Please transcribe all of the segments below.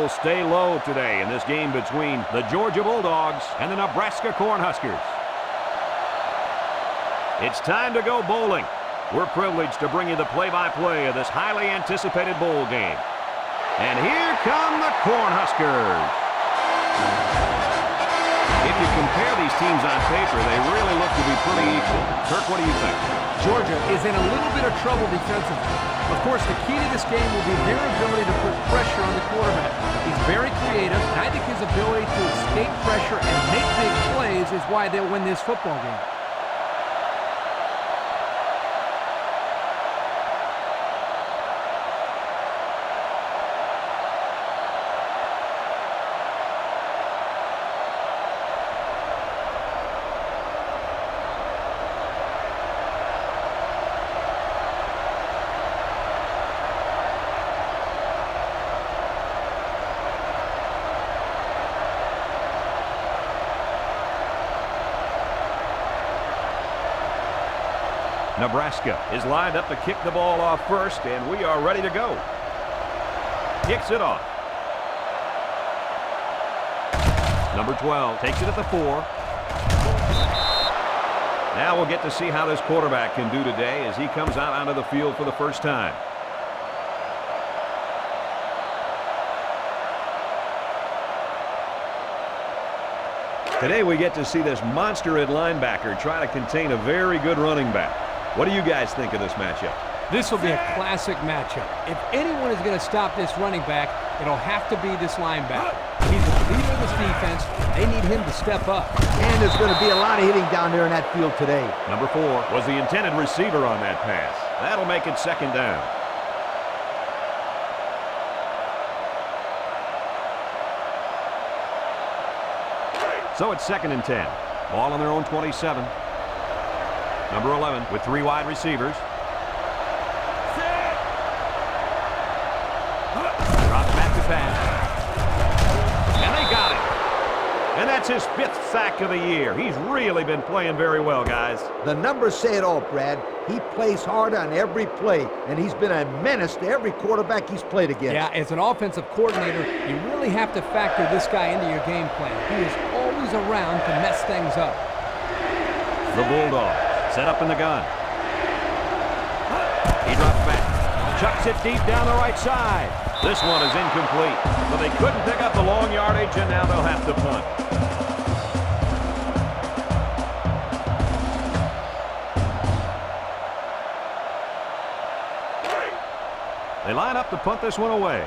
will stay low today in this game between the Georgia Bulldogs and the Nebraska Cornhuskers. It's time to go bowling. We're privileged to bring you the play-by-play of this highly anticipated bowl game. And here come the Cornhuskers. If you compare these teams on paper, they really look to be pretty equal. Kirk, what do you think? Georgia is in a little bit of trouble defensively. Of course, the key to this game will be their ability to put pressure on the quarterback. He's very creative, and I think his ability to escape pressure and make big plays is why they'll win this football game. Nebraska is lined up to kick the ball off first, and we are ready to go. Kicks it off. Number 12 takes it at the 4. Now we'll get to see how this quarterback can do today as he comes out onto the field for the first time. Today we get to see this monster at linebacker try to contain a very good running back. What do you guys think of this matchup? This will be a classic matchup. If anyone is going to stop this running back, it'll have to be this linebacker. He's the leader of this defense. They need him to step up. And there's going to be a lot of hitting down there in that field today. Number 4 was the intended receiver on that pass. That'll make it second down. So it's 2nd and 10. Ball on their own 27. Number 11 with 3 wide receivers. Drops back to pass. And they got it. And that's his 5th sack of the year. He's really been playing very well, guys. The numbers say it all, Brad. He plays hard on every play, and he's been a menace to every quarterback he's played against. Yeah, as an offensive coordinator, you really have to factor this guy into your game plan. He is always around to mess things up. The Bulldogs set up in the gun. He drops back. Chucks it deep down the right side. This one is incomplete. But they couldn't pick up the long yardage, and now they'll have to punt. They line up to punt this one away.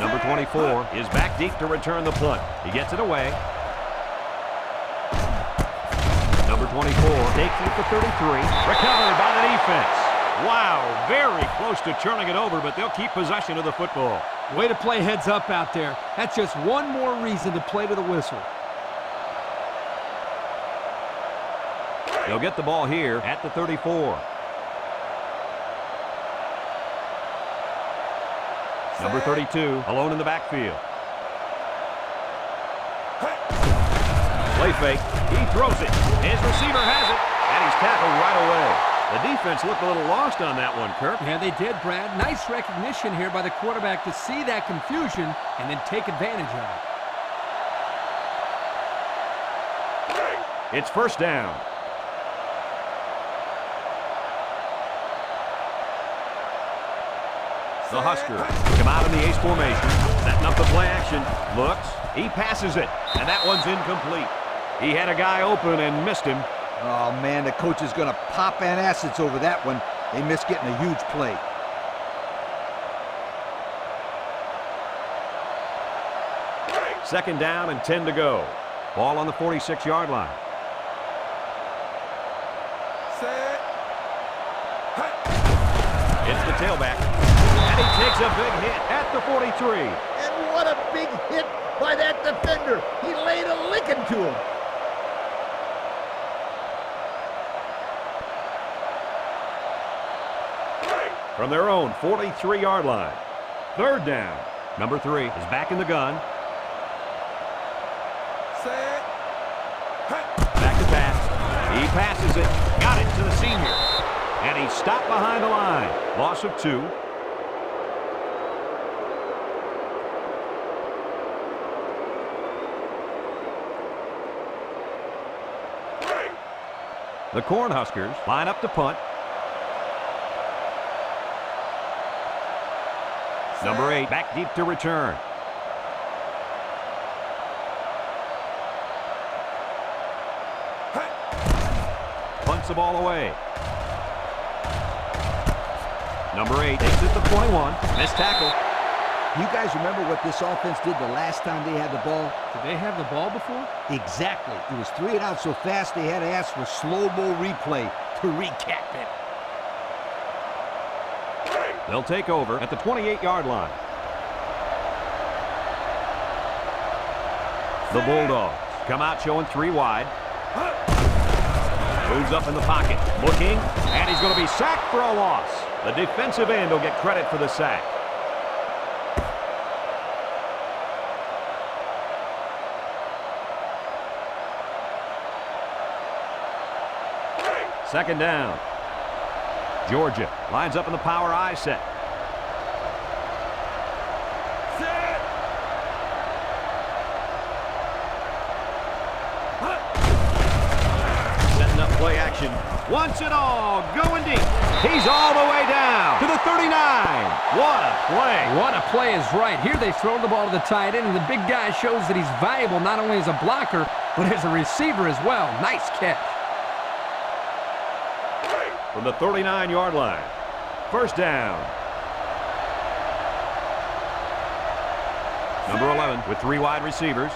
Number 24 is back deep to return the punt. He gets it away. Number 24 takes it to 33. Recovered by the defense. Wow, very close to turning it over, but they'll keep possession of the football. Way to play heads up out there. That's just one more reason to play to the whistle. They'll get the ball here at the 34. Number 32, alone in the backfield. Play fake. He throws it. His receiver has it, and he's tackled right away. The defense looked a little lost on that one, Kirk. Yeah, they did, Brad. Nice recognition here by the quarterback to see that confusion and then take advantage of it. It's first down. The Huskers come out in the ace formation, setting up the play action. Looks, he passes it, and that one's incomplete. He had a guy open and missed him. Oh, man, the coach is going to pop antacids over that one. They missed getting a huge play. Second down and 10 to go. Ball on the 46-yard line. It's the tailback. And he takes a big hit at the 43. And what a big hit by that defender. He laid a licking to him. From their own 43-yard line. Third down. Number 3 is back in the gun. Back to pass. He passes it. Got it to the senior. And he's stopped behind the line. Loss of 2. The Cornhuskers line up to punt. Number 8 back deep to return. Punts the ball away. Number 8 takes it to 21. Missed tackle. You guys remember what this offense did the last time they had the ball? Did they have the ball before? Exactly. It was 3 and out so fast they had to ask for slow-mo replay to recap it. They'll take over at the 28-yard line. The Bulldogs come out showing 3 wide. Moves up in the pocket. Looking. And he's going to be sacked for a loss. The defensive end will get credit for the sack. Second down. Georgia lines up in the power I set. Setting up play action. Once and all, going deep. He's all the way down to the 39. What a play. What a play is right. Here they throw the ball to the tight end, and the big guy shows that he's valuable not only as a blocker, but as a receiver as well. Nice catch. From the 39-yard line. First down. Number 11 with 3 wide receivers.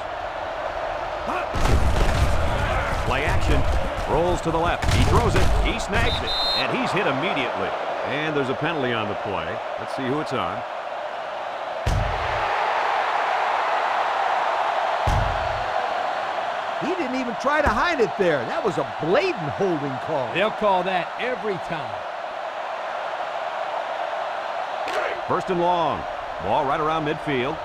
Play action. Rolls to the left. He throws it. He snags it. And he's hit immediately. And there's a penalty on the play. Let's see who it's on. He didn't even try to hide it there. That was a blatant holding call. They'll call that every time. First and long. Ball right around midfield.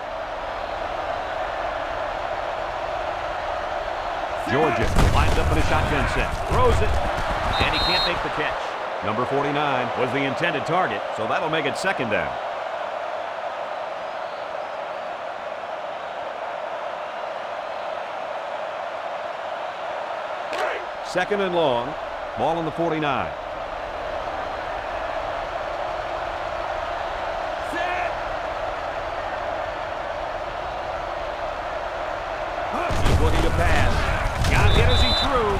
Georgia lines up in a shotgun set. Throws it. And he can't make the catch. Number 49 was the intended target, so that'll make it second down. Second and long. Ball on the 49. He's looking to pass. Got hit as he threw.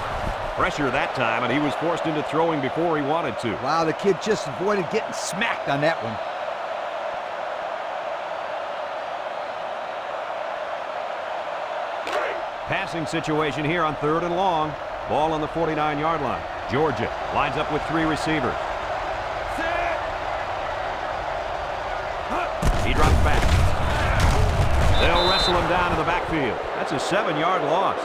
Pressure that time, and he was forced into throwing before he wanted to. Wow, the kid just avoided getting smacked on that one. Passing situation here on third and long. Ball on the 49-yard line. Georgia lines up with 3 receivers. He drops back. They'll wrestle him down in the backfield. That's a 7-yard loss.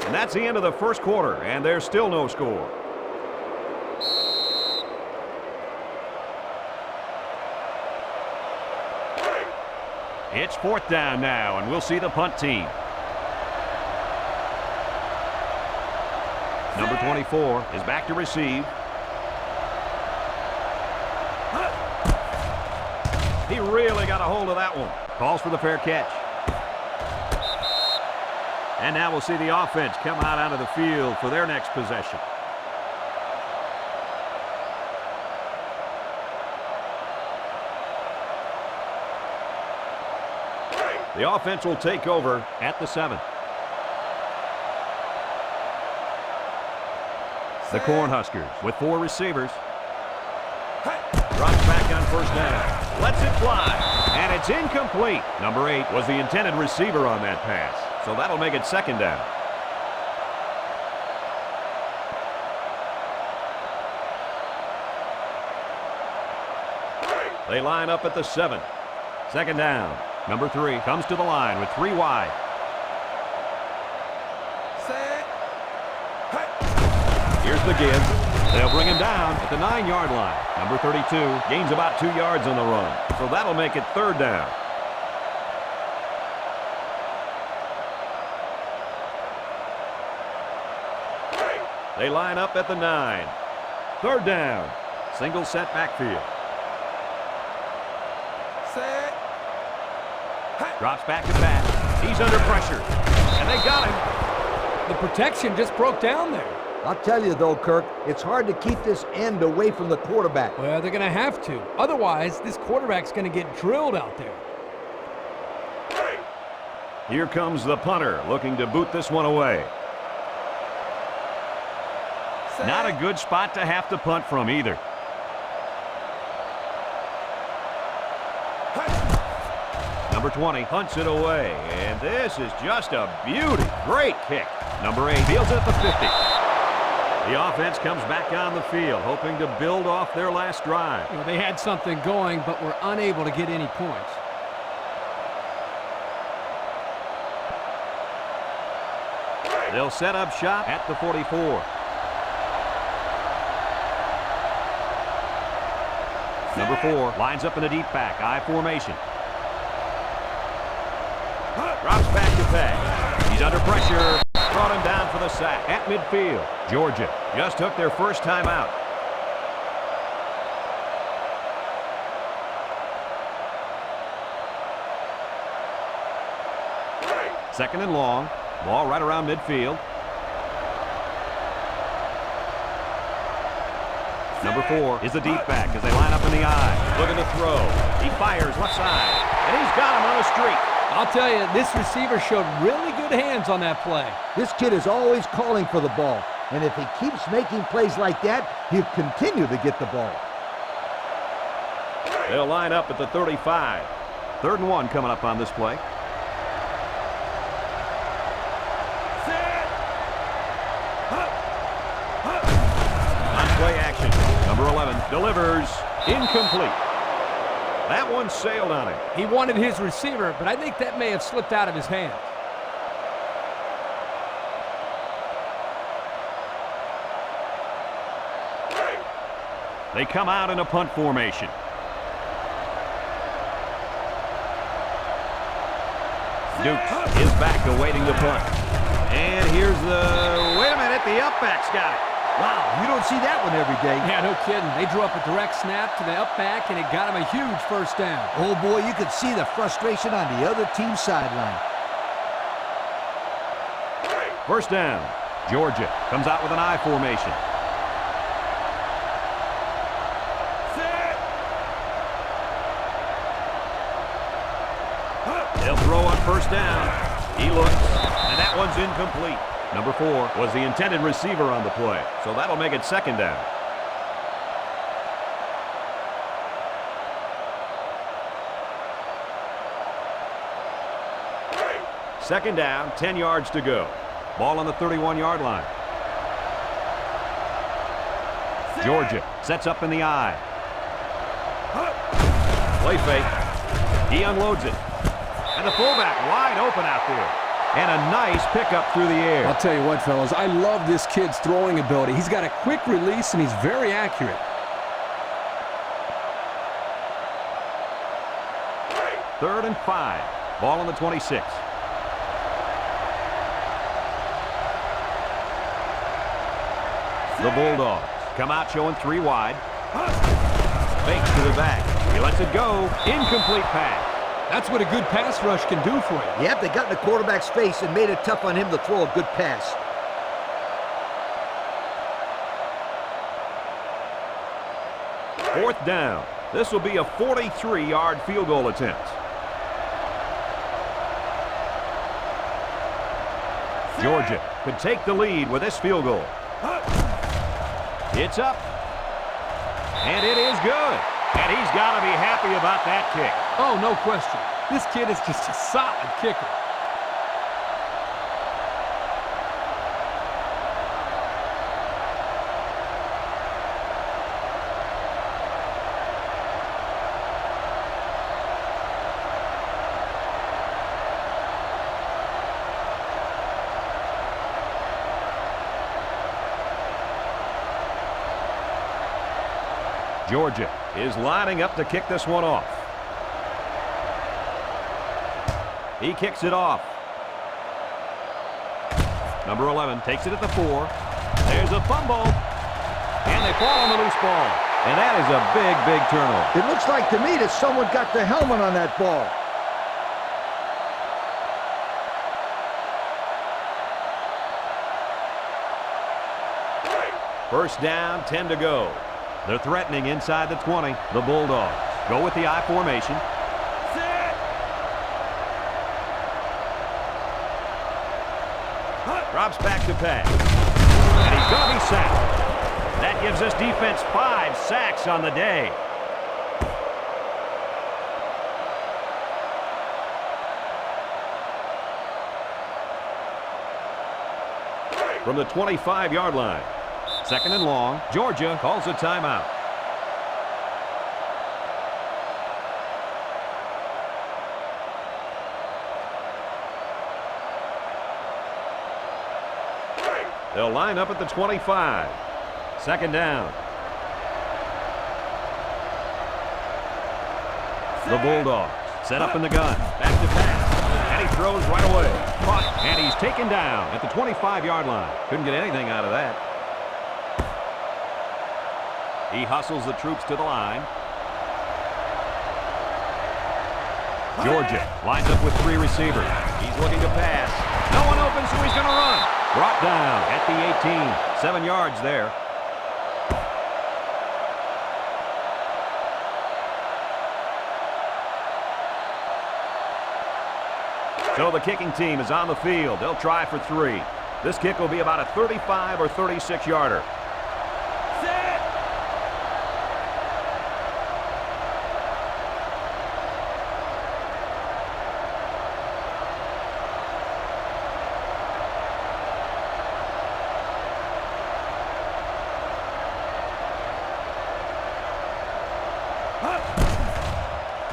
And that's the end of the first quarter, and there's still no score. It's fourth down now, and we'll see the punt team. Number 24 is back to receive. He really got a hold of that one. Calls for the fair catch. And now we'll see the offense come out onto the field for their next possession. The offense will take over at the 7. The Cornhuskers with 4 receivers. Drops back on first down. Lets it fly. And it's incomplete. Number 8 was the intended receiver on that pass. So that'll make it second down. They line up at the 7. Second down. Number 3 comes to the line with 3 wide. Here's the give. They'll bring him down at the 9-yard line. Number 32 gains about 2 yards on the run. So that'll make it third down. They line up at the 9. Third down. Single set backfield. Set. Drops back to back. He's under pressure. And they got him. The protection just broke down there. I'll tell you, though, Kirk, it's hard to keep this end away from the quarterback. Well, they're going to have to. Otherwise, this quarterback's going to get drilled out there. Here comes the punter, looking to boot this one away. Not a good spot to have to punt from either. Number 20 punts it away, and this is just a beauty. Great kick. Number 8 fields it at the 50. The offense comes back on the field, hoping to build off their last drive. You know, they had something going, but were unable to get any points. They'll set up shop at the 44. Number 4 lines up in a deep back, I formation. Drops back to pass. He's under pressure. Brought him down for the sack at midfield. Georgia just took their first time out. Second and long. Ball right around midfield. Number 4 is a deep back as they line up in the I. Looking to throw. He fires left side. And he's got him on a streak. I'll tell you, this receiver showed really good hands on that play. This kid is always calling for the ball. And if he keeps making plays like that, he'll continue to get the ball. They'll line up at the 35. 3rd and 1 coming up on this play. Play action. Number 11 delivers. Incomplete. That one sailed on him. He wanted his receiver, but I think that may have slipped out of his hands. They come out in a punt formation. Dukes is back awaiting the punt. And here's the... Wait a minute, the up-back's got it. Wow, you don't see that one every day. Yeah, no kidding. They drew up a direct snap to the up back, and it got him a huge first down. Oh, boy, you could see the frustration on the other team's sideline. First down. Georgia comes out with an I formation. They'll throw on first down. He looks, and that one's incomplete. Number 4 was the intended receiver on the play, so that'll make it second down. Second down, 10 yards to go. Ball on the 31-yard line. Georgia sets up in the I. Play fake. He unloads it. And the fullback wide open out there. And a nice pickup through the air. I'll tell you what, fellas, I love this kid's throwing ability. He's got a quick release, and he's very accurate. Third and 5. Ball on the 26. The Bulldogs come out showing 3 wide. Fakes to the back. He lets it go. Incomplete pass. That's what a good pass rush can do for you. Yep, they got in the quarterback's face and made it tough on him to throw a good pass. Fourth down. This will be a 43-yard field goal attempt. Georgia could take the lead with this field goal. It's up. And it is good. And he's got to be happy about that kick. Oh, no question. This kid is just a solid kicker. Georgia is lining up to kick this one off. He kicks it off. Number 11 takes it at the 4. There's a fumble. And they fall on the loose ball. And that is a big, big turnover. It looks like to me that someone got the helmet on that ball. First down, 10 to go. They're threatening inside the 20. The Bulldogs go with the I formation. Drops back to pass. And he's going to be sacked. That gives this defense 5 sacks on the day. From the 25-yard line. Second and long. Georgia calls a timeout. They'll line up at the 25. Second down. The Bulldogs set up in the gun. Back to pass. And he throws right away. Caught. And he's taken down at the 25-yard line. Couldn't get anything out of that. He hustles the troops to the line. Georgia lines up with 3 receivers. He's looking to pass. No one open, so he's going to run. Brought down at the 18. 7 yards there. So the kicking team is on the field. They'll try for 3. This kick will be about a 35 or 36-yarder.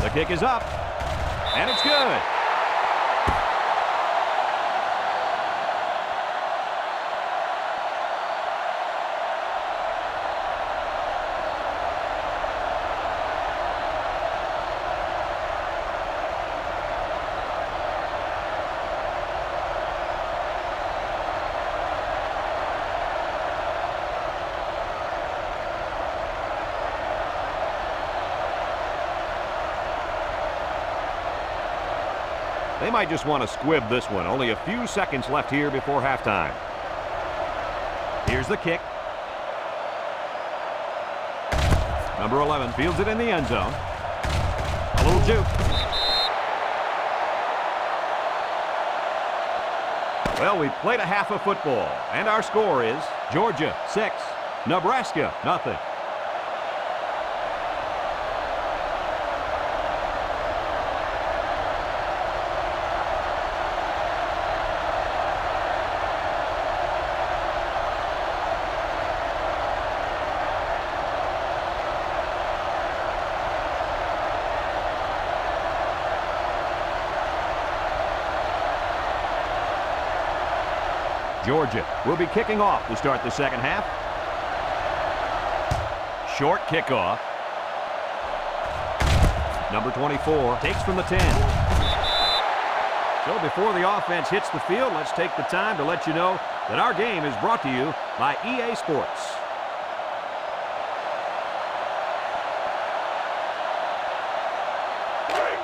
The kick is up, and it's good. They might just want to squib this one. Only a few seconds left here before halftime. Here's the kick. Number 11 fields it in the end zone. A little juke. Well, we played a half of football, and our score is Georgia 6, Nebraska nothing. Georgia will be kicking off to start the second half. Short kickoff. Number 24 takes from the 10. So before the offense hits the field, let's take the time to let you know that our game is brought to you by EA Sports.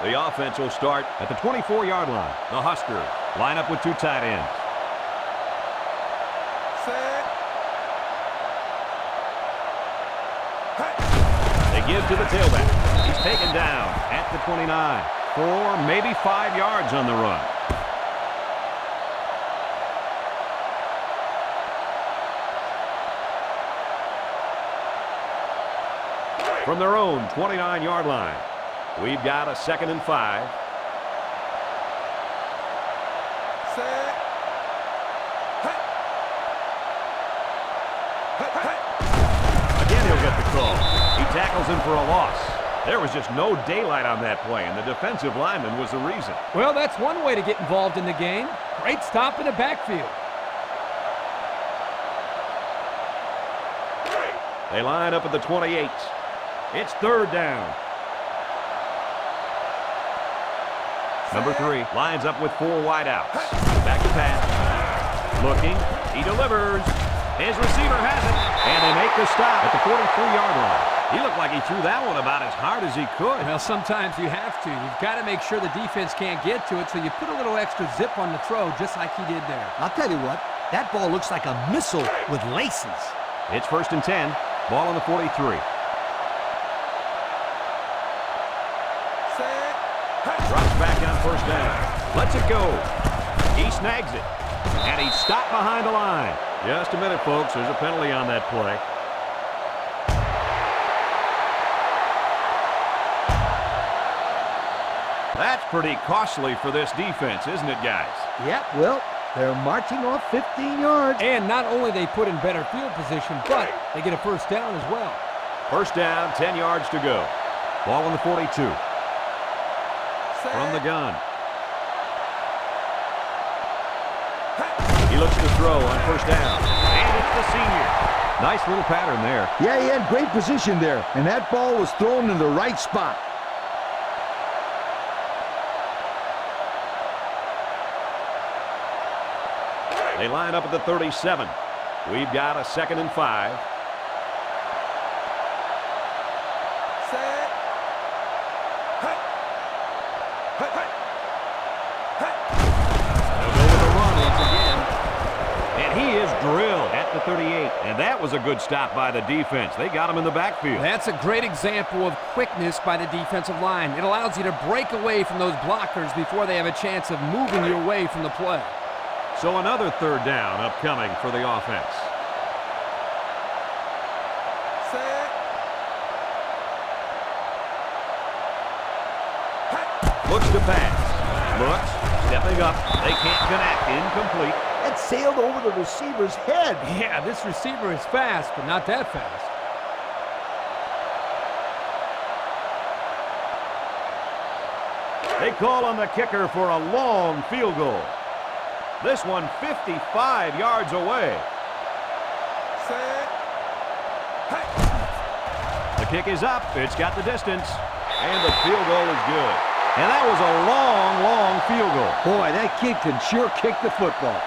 The offense will start at the 24-yard line. The Huskers line up with 2 tight ends. They give to the tailback. He's taken down at the 29. 4, maybe 5 yards on the run. From their own 29-yard line, we've got a 2nd and 5. Again, he'll get the call. He tackles him for a loss. There was just no daylight on that play, and the defensive lineman was the reason. Well, that's one way to get involved in the game. Great stop in the backfield. They line up at the 28. It's 3rd down. Number 3 lines up with 4 wideouts. Back to pass. Looking. He delivers. His receiver has it, and they make the stop at the 43-yard line. He looked like he threw that one about as hard as he could. Well, sometimes you have to. You've got to make sure the defense can't get to it, so you put a little extra zip on the throw, just like he did there. I'll tell you what, that ball looks like a missile with laces. It's 1st and 10. Ball on the 43. Drops back on 1st down. Lets it go. He snags it. And he's stopped behind the line. Just a minute, folks. There's a penalty on that play. That's pretty costly for this defense, isn't it, guys? Yeah, well, they're marching off 15 yards. And not only they put in better field position, but they get a 1st down as well. 1st down, 10 yards to go. Ball on the 42. From the gun. He looks to throw on 1st down. And it's the senior. Nice little pattern there. Yeah, he had great position there, and that ball was thrown in the right spot. They line up at the 37. We've got a 2nd and 5. They'll go with a run once again. And he is drilled at the 38. And that was a good stop by the defense. They got him in the backfield. That's a great example of quickness by the defensive line. It allows you to break away from those blockers before they have a chance of moving you away from the play. So another 3rd down upcoming for the offense. Looks to pass. Looks. Stepping up. They can't connect. Incomplete. That sailed over the receiver's head. Yeah, this receiver is fast, but not that fast. They call on the kicker for a long field goal. This one 55 yards away. The kick is up. It's got the distance. And the field goal is good. And that was a long, long field goal. Boy, that kid can sure kick the football.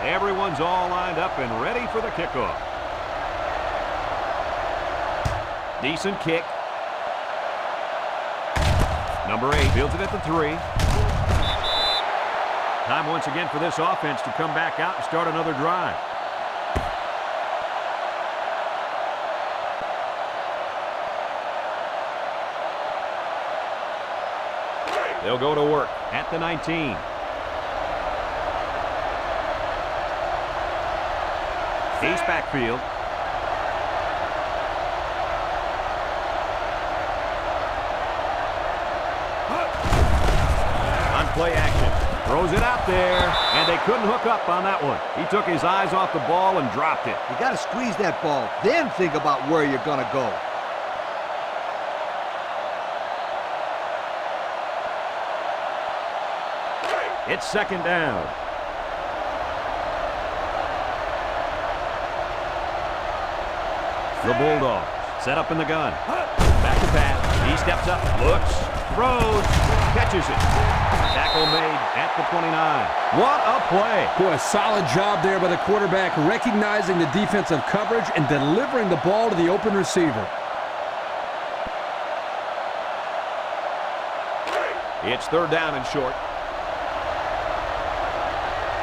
Everyone's all lined up and ready for the kickoff. Decent kick. Number 8 fields it at the 3. Time once again for this offense to come back out and start another drive. They'll go to work at the 19. East backfield. On play action. Throws it out there, and they couldn't hook up on that one. He took his eyes off the ball and dropped it. You got to squeeze that ball, then think about where you're going to go. It's 2nd down. The Bulldogs set up in the gun. Back to pass. He steps up, looks, throws, catches it. Tackle made at the 29. What a play. Boy, a solid job there by the quarterback, recognizing the defensive coverage and delivering the ball to the open receiver. It's 3rd down and short.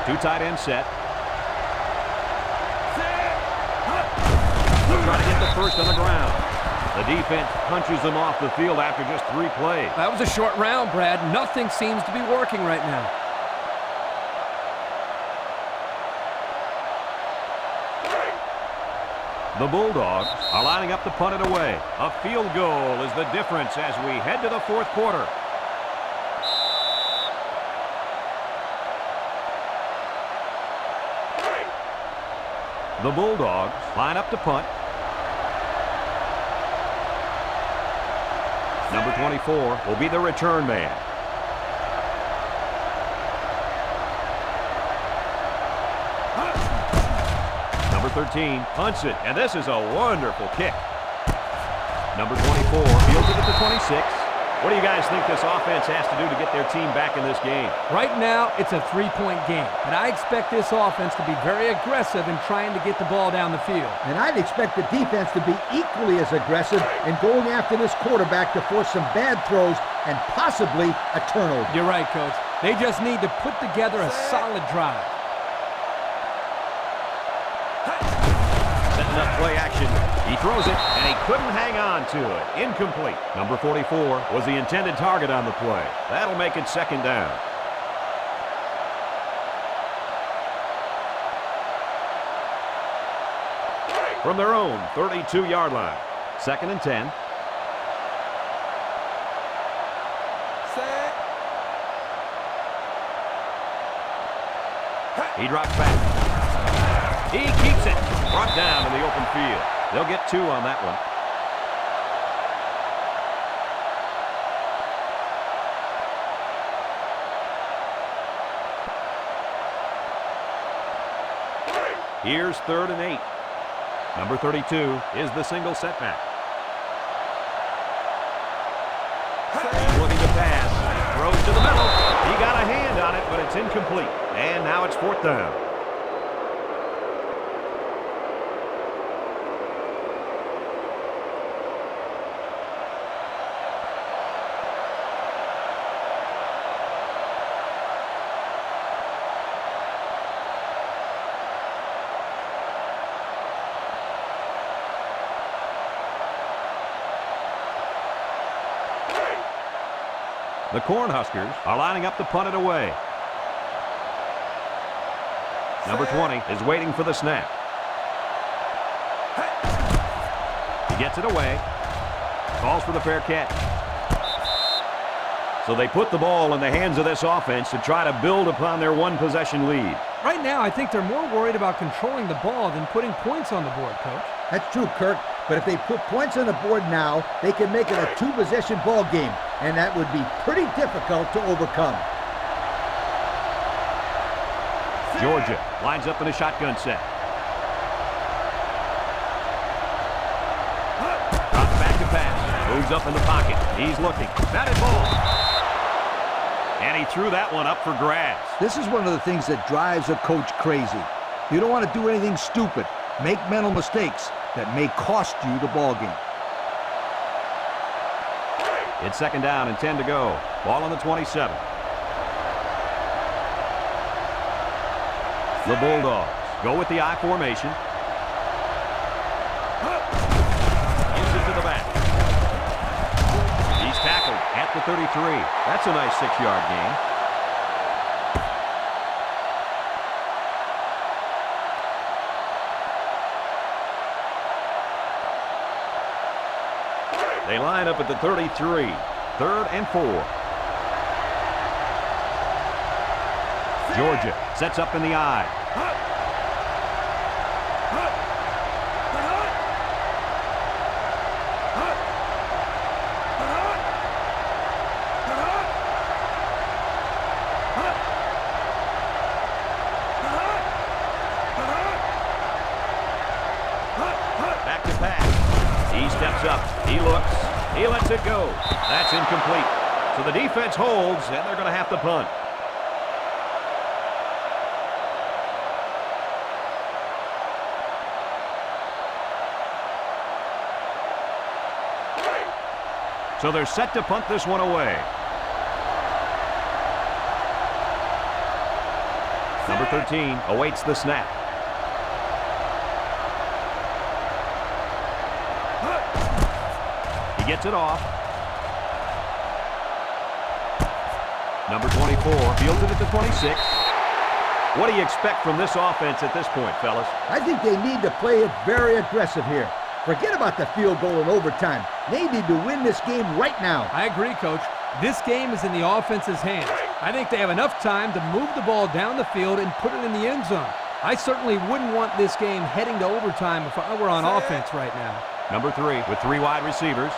2 tight end set. They'll try to get the first on the ground. The defense punches them off the field after just 3 plays. That was a short round, Brad. Nothing seems to be working right now. The Bulldogs are lining up to punt it away. A field goal is the difference as we head to the 4th quarter. The Bulldogs line up to punt. Number 24 will be the return man. 13 hunts it, and this is a wonderful kick. Number 24 fields it at the 26. What do you guys think this offense has to do to get their team back in this game? Right now, it's a three-point game, and I expect this offense to be very aggressive in trying to get the ball down the field. And I'd expect the defense to be equally as aggressive in going after this quarterback to force some bad throws and possibly a turnover. You're right, Coach. They just need to put together a solid drive. Setting up play action. He throws it, and he couldn't hang on to it. Incomplete. Number 44 was the intended target on the play. That'll make it second down. From their own 32-yard line. Second and 10. He drops back. He keeps it. Brought down in the open field. They'll get 2 on that one. Here's 3rd and 8. Number 32 is the single setback. He's looking to pass. Throws to the middle. He got a hand on it, but it's incomplete. And now it's 4th down. The Cornhuskers are lining up to punt it away. Number 20 is waiting for the snap. He gets it away. Calls for the fair catch. So they put the ball in the hands of this offense to try to build upon their one-possession lead. Right now, I think they're more worried about controlling the ball than putting points on the board, Coach. That's true, Kirk. But if they put points on the board now, they can make it a 2-possession ball game, and that would be pretty difficult to overcome. Georgia lines up in a shotgun set. Drops back to pass. Moves up in the pocket. He's looking. Batted ball. And he threw that one up for grabs. This is one of the things that drives a coach crazy. You don't want to do anything stupid. Make mental mistakes that may cost you the ball game. It's 2nd down and 10 to go. Ball on the 27. The Bulldogs go with the I formation. Gives it to the back. He's tackled at the 33. That's a nice 6-yard gain. They line up at the 33. 3rd and 4. Georgia sets up in the I. Back to pass. He steps up. He looks. He lets it go. That's incomplete. So the defense holds, and they're going to have to punt. So they're set to punt this one away. Number 13 awaits the snap. He gets it off. Number 24 fields it at the 26. What do you expect from this offense at this point, fellas? I think they need to play it very aggressive here. Forget about the field goal in overtime. They need to win this game right now. I agree, Coach. This game is in the offense's hands. I think they have enough time to move the ball down the field and put it in the end zone. I certainly wouldn't want this game heading to overtime if I were on offense right now. Number 3 with 3 wide receivers.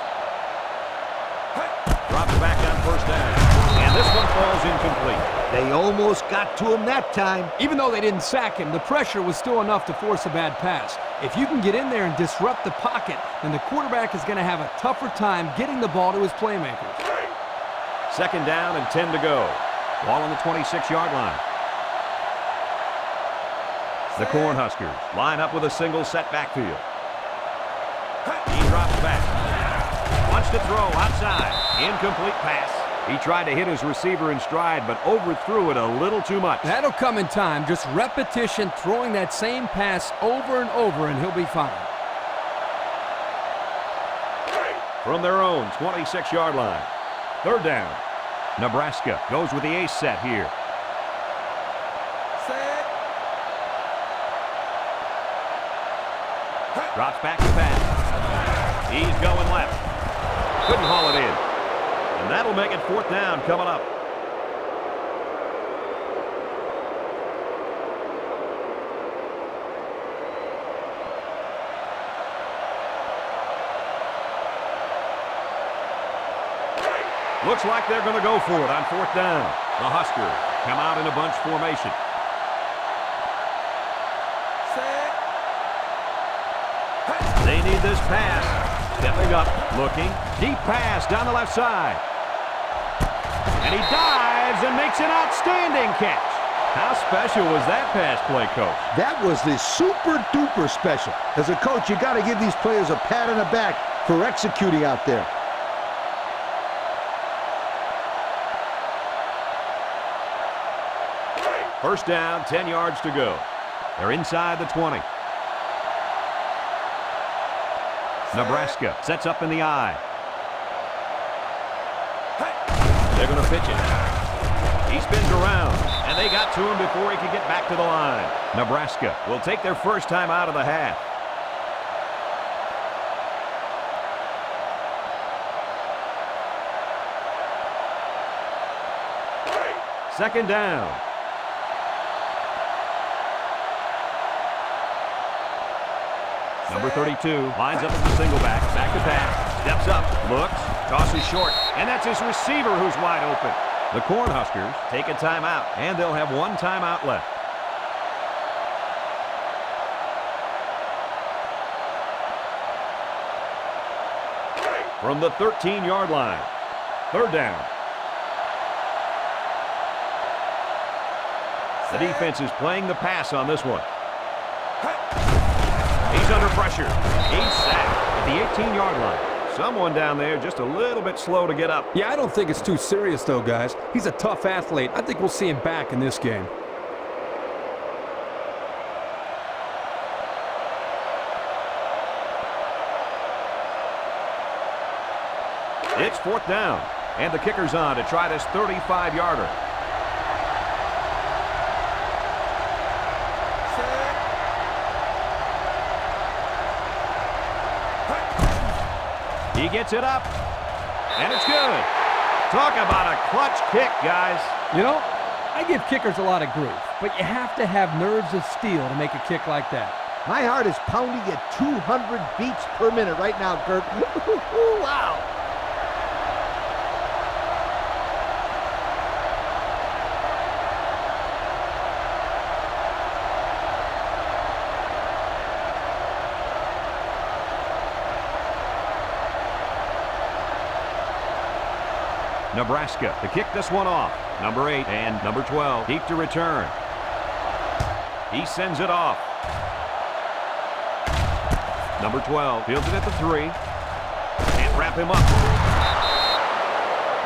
Drops back on 1st down. And this one falls incomplete. They almost got to him that time. Even though they didn't sack him, the pressure was still enough to force a bad pass. If you can get in there and disrupt the pocket, then the quarterback is going to have a tougher time getting the ball to his playmakers. 2nd down and 10 to go. Ball on the 26-yard line. The Cornhuskers line up with a single set backfield. He drops back. Wants to throw outside. Incomplete pass. He tried to hit his receiver in stride, but overthrew it a little too much. That'll come in time. Just repetition, throwing that same pass over and over, and he'll be fine. From their own 26-yard line. 3rd down. Nebraska goes with the ace set here. Drops back to pass. He's going left. Couldn't haul it in. And that'll make it 4th down coming up. Looks like they're going to go for it on 4th down. The Huskers come out in a bunch formation. They need this pass. Stepping up, looking. Deep pass down the left side. And he dives and makes an outstanding catch. How special was that pass play, Coach? That was the super-duper special. As a coach, you got to give these players a pat on the back for executing out there. First down, 10 yards to go. They're inside the 20. Nebraska sets up in the I. They're going to pitch it. He spins around, and they got to him before he could get back to the line. Nebraska will take their first time out of the half. Second down. Number 32 lines up as the single back to pass, steps up, looks, tosses short, and that's his receiver who's wide open. The Cornhuskers take a timeout, and they'll have 1 timeout left. From the 13-yard line, 3rd down. The defense is playing the pass on this one. He's under pressure. He's sacked at the 18-yard line. Someone down there just a little bit slow to get up. Yeah, I don't think it's too serious, though, guys. He's a tough athlete. I think we'll see him back in this game. It's 4th down, and the kicker's on to try this 35-yarder. He gets it up, and it's good. Talk about a clutch kick, guys. You know, I give kickers a lot of grief, but you have to have nerves of steel to make a kick like that. My heart is pounding at 200 beats per minute right now, Kurt. Wow. Nebraska to kick this one off. Number 8 and number 12 deep to return. He sends it off. Number 12 fields it at the 3. Can't wrap him up.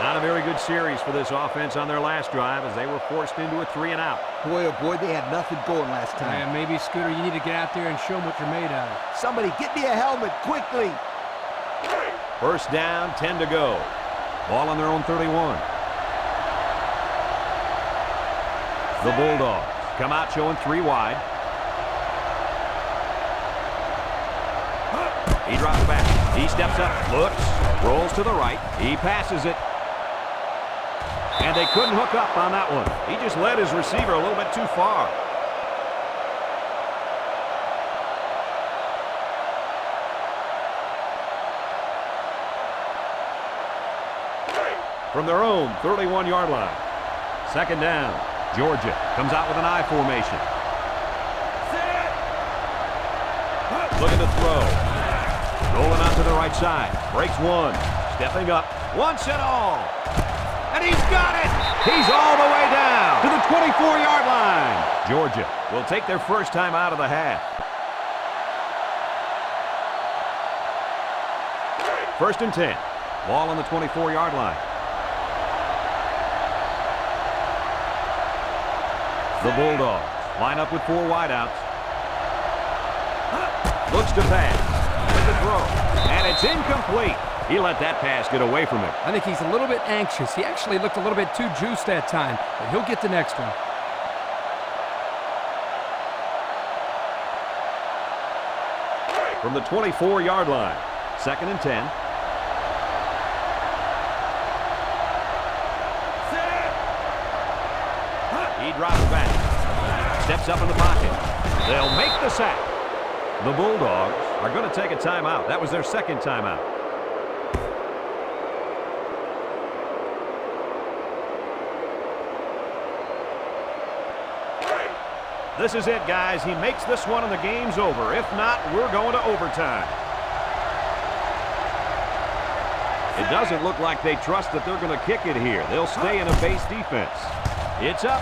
Not a very good series for this offense on their last drive as they were forced into a 3-and-out. Boy, oh boy, they had nothing going last time. Yeah, maybe, Scooter, you need to get out there and show them what you're made out of. Somebody get me a helmet quickly. First down, 10 to go. Ball on their own 31. The Bulldogs come out showing 3 wide. He drops back. He steps up, looks, rolls to the right. He passes it. And they couldn't hook up on that one. He just led his receiver a little bit too far. From their own 31-yard line. Second down. Georgia comes out with an I formation. Looking to throw. Rolling out to the right side. Breaks one. Stepping up. Once and all. And he's got it! He's all the way down to the 24-yard line. Georgia will take their first time out of the half. First and 10. Ball on the 24-yard line. The Bulldogs line up with 4 wideouts. Looks to pass. With the throw. And it's incomplete. He let that pass get away from him. I think he's a little bit anxious. He actually looked a little bit too juiced that time, but he'll get the next one. From the 24-yard line. Second and 10. He drops back. Steps up in the pocket. They'll make the sack. The Bulldogs are going to take a timeout. That was their second timeout. This is it, guys. He makes this one and the game's over. If not, we're going to overtime. It doesn't look like they trust that they're going to kick it here. They'll stay in a base defense. It's up.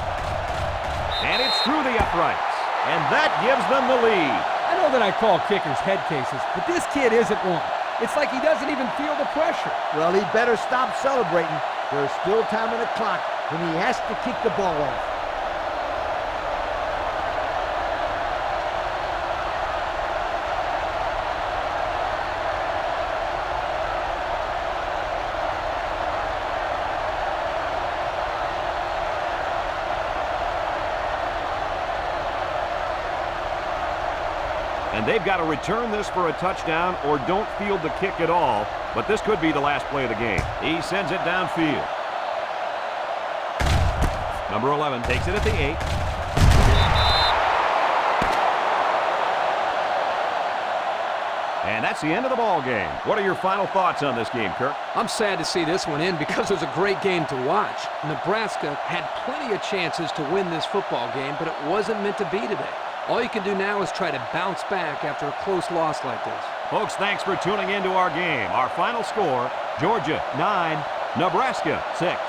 And it's through the uprights. And that gives them the lead. I know that I call kickers head cases, but this kid isn't one. It's like he doesn't even feel the pressure. Well, he better stop celebrating. There's still time on the clock when he has to kick the ball off. And they've got to return this for a touchdown or don't field the kick at all. But this could be the last play of the game. He sends it downfield. Number 11 takes it at the 8. And that's the end of the ball game. What are your final thoughts on this game, Kirk? I'm sad to see this one end because it was a great game to watch. Nebraska had plenty of chances to win this football game, but it wasn't meant to be today. All you can do now is try to bounce back after a close loss like this. Folks, thanks for tuning into our game. Our final score, Georgia 9, Nebraska 6.